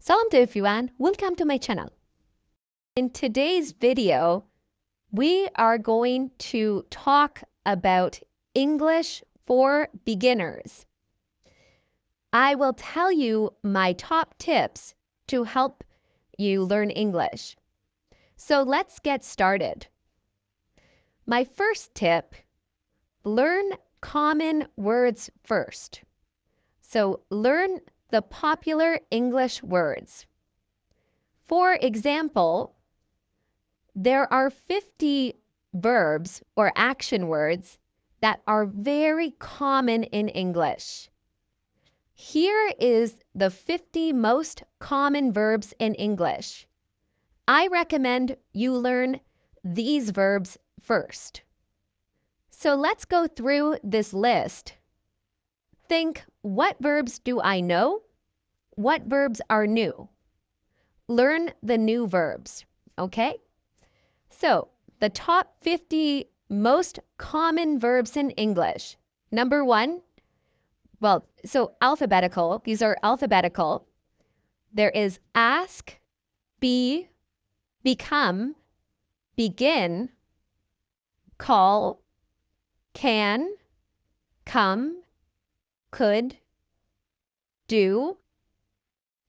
Salam to everyone, welcome to my channel. In today's video, we are going to talk about English for beginners. I will tell you my top tips to help you learn English. So let's get started. My first tip, learn common words first. So learn the popular English words. For example, there are 50 verbs or action words that are very common in English. Here is the 50 most common verbs in English. I recommend you learn these verbs first. So let's go through this list. Think, what verbs do I know? What verbs are new? Learn the new verbs, okay? So, the top 50 most common verbs in English. Number 1, alphabetical. These are alphabetical. There is ask, be, become, begin, call, can, come, could, do,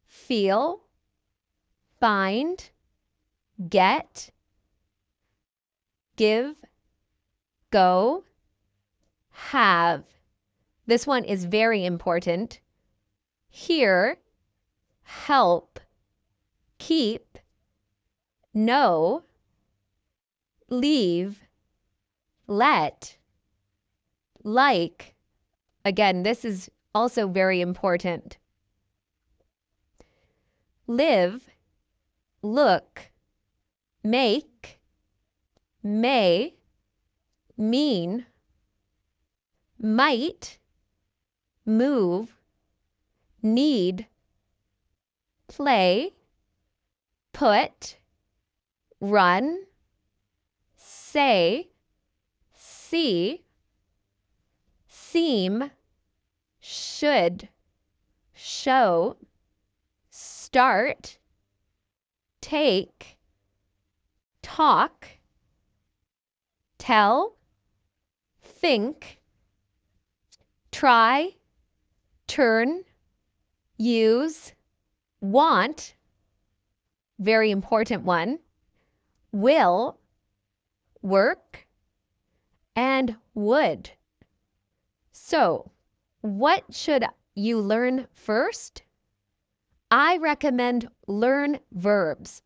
feel, find, get, give, go, have. This one is very important. Hear, help, keep, know, leave, let, like. Again, this is also very important. Live, look, make, may, mean, might, move, need, play, put, run, say, see, seem, should, show, start, take, talk, tell, think, try, turn, use, want, very important one, will, work, and would. So, what should you learn first? I recommend learn verbs,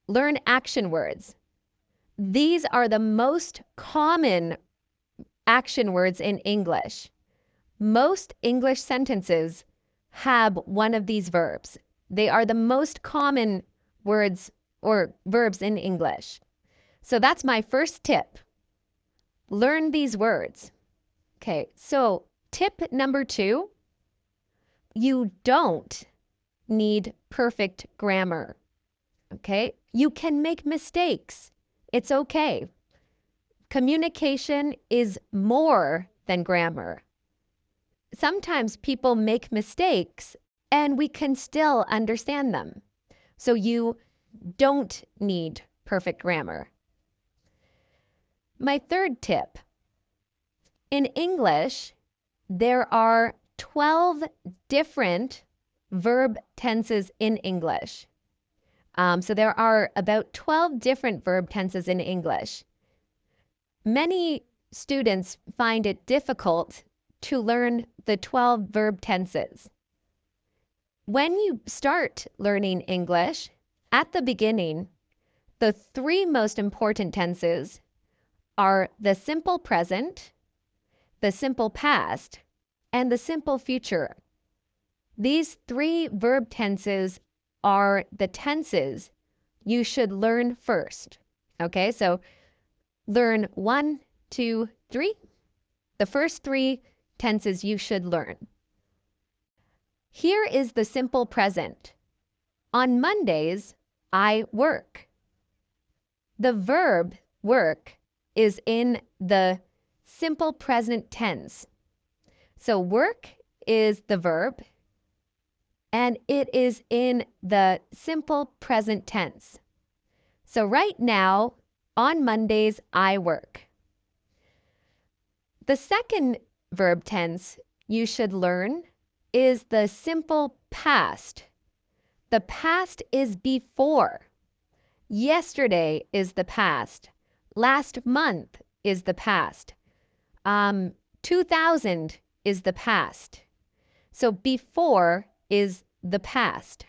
learn action words. These are the most common action words in English. Most English sentences have one of these verbs. They are the most common words or verbs in English. So that's my first tip. Learn these words. Okay, so tip number 2, you don't need perfect grammar. Okay, you can make mistakes. It's okay. Communication is more than grammar. Sometimes people make mistakes and we can still understand them. So you don't need perfect grammar. My third tip. In English, there are 12 different verb tenses in English. So there are about 12 different verb tenses in English. Many students find it difficult to learn the 12 verb tenses. When you start learning English, at the beginning, the 3 most important tenses are the simple present, the simple past, and the simple future. These 3 verb tenses are the tenses you should learn first. Okay, so learn 1, 2, 3. The first 3 tenses you should learn. Here is the simple present. On Mondays, I work. The verb work is in the simple present tense. So work is the verb. and it is in the simple present tense. So right now, on Mondays, I work. The second verb tense you should learn is the simple past. The past is before. Yesterday is the past. Last month is the past. 2000 is the past. So before is the past.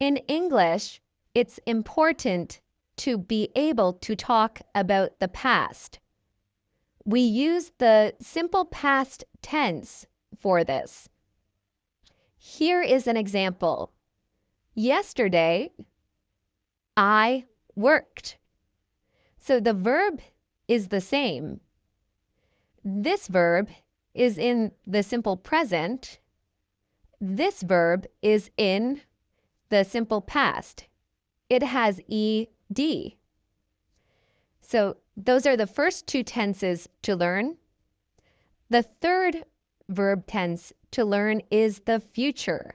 In English, it's important to be able to talk about the past. We use the simple past tense for this. Here is an example. Yesterday, I worked. So the verb is the same. This verb is in the simple present. This verb is in the simple past. It has ed. So those are the first two tenses to learn. The third verb tense to learn is the future.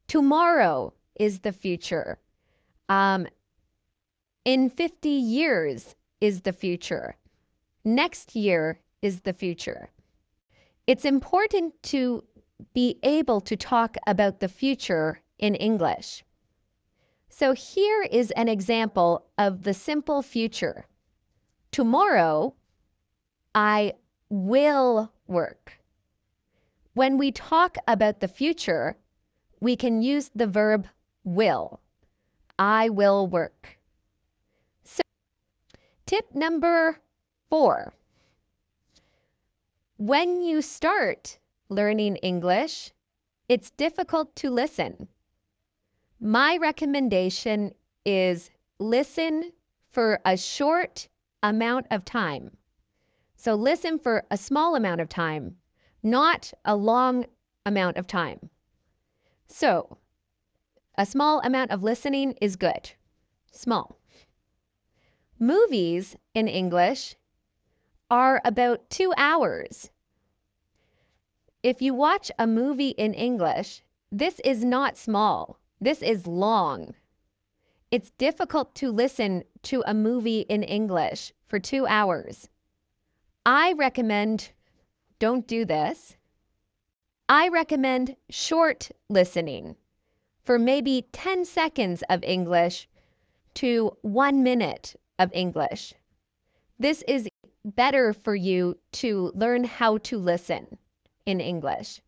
Tomorrow is the future. In 50 years is the future. Next year is the future. It's important to be able to talk about the future in English. So here is an example of the simple future. Tomorrow, I will work. When we talk about the future, we can use the verb will. I will work. So, tip number 4. When you start learning English, it's difficult to listen. My recommendation is listen for a short amount of time. So listen for a small amount of time, not a long amount of time. So a small amount of listening is good. Small. Movies in English are about 2 hours. If you watch a movie in English, this is not small. This is long. It's difficult to listen to a movie in English for 2 hours. I recommend don't do this. I recommend short listening for maybe 10 seconds of English to 1 minute of English. This is better for you to learn how to listen in English.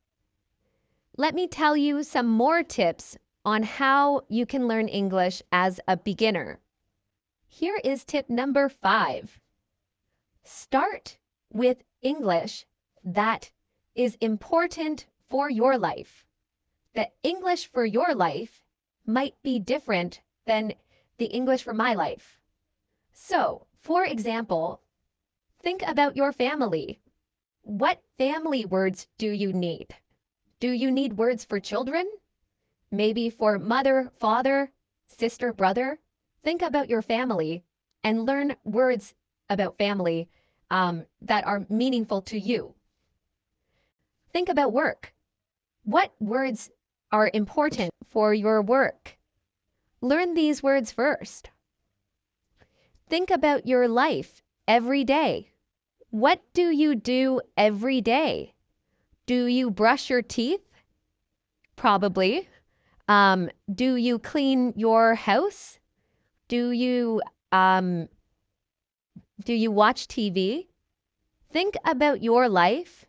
Let me tell you some more tips on how you can learn English as a beginner. Here is tip number 5. Start with English that is important for your life. The English for your life might be different than the English for my life. So, for example, think about your family. What family words do you need? Do you need words for children? Maybe for mother, father, sister, brother? Think about your family and learn words about family that are meaningful to you. Think about work. What words are important for your work? Learn these words first. Think about your life every day. What do you do every day? Do you brush your teeth? Probably. Do you clean your house? Do you watch TV? Think about your life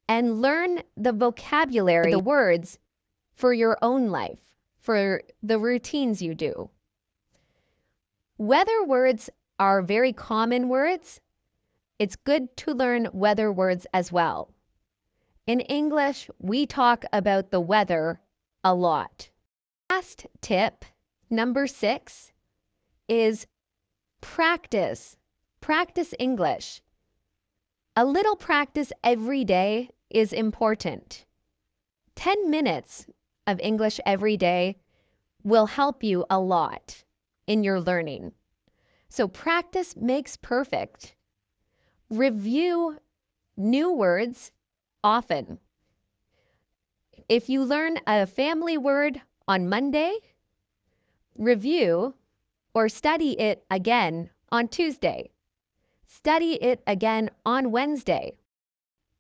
and learn the vocabulary, the words for your own life, for the routines you do. Weather words are very common words. It's good to learn weather words as well. In English, we talk about the weather a lot. Last tip, number 6, is practice. Practice English. A little practice every day is important. 10 minutes of English every day will help you a lot in your learning. So practice makes perfect. Review new words often. if you learn a family word on Monday, review or study it again on Tuesday. Study it again on Wednesday.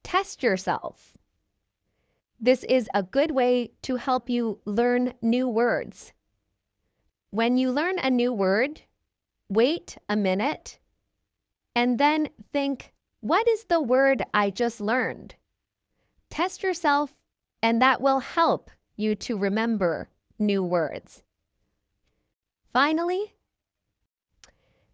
Test yourself. This is a good way to help you learn new words. When you learn a new word, wait a minute and then think, what is the word I just learned? Test yourself, and that will help you to remember new words. Finally,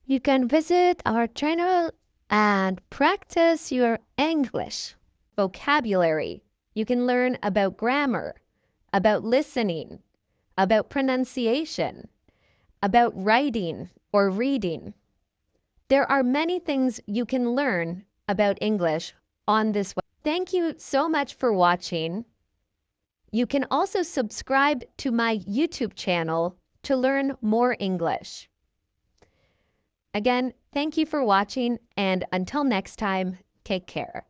you can visit our channel and practice your English vocabulary. You can learn about grammar, about listening, about pronunciation, about writing or reading. There are many things you can learn about English on this website. Thank you so much for watching. You can also subscribe to my YouTube channel to learn more English. Again, thank you for watching, and until next time, take care.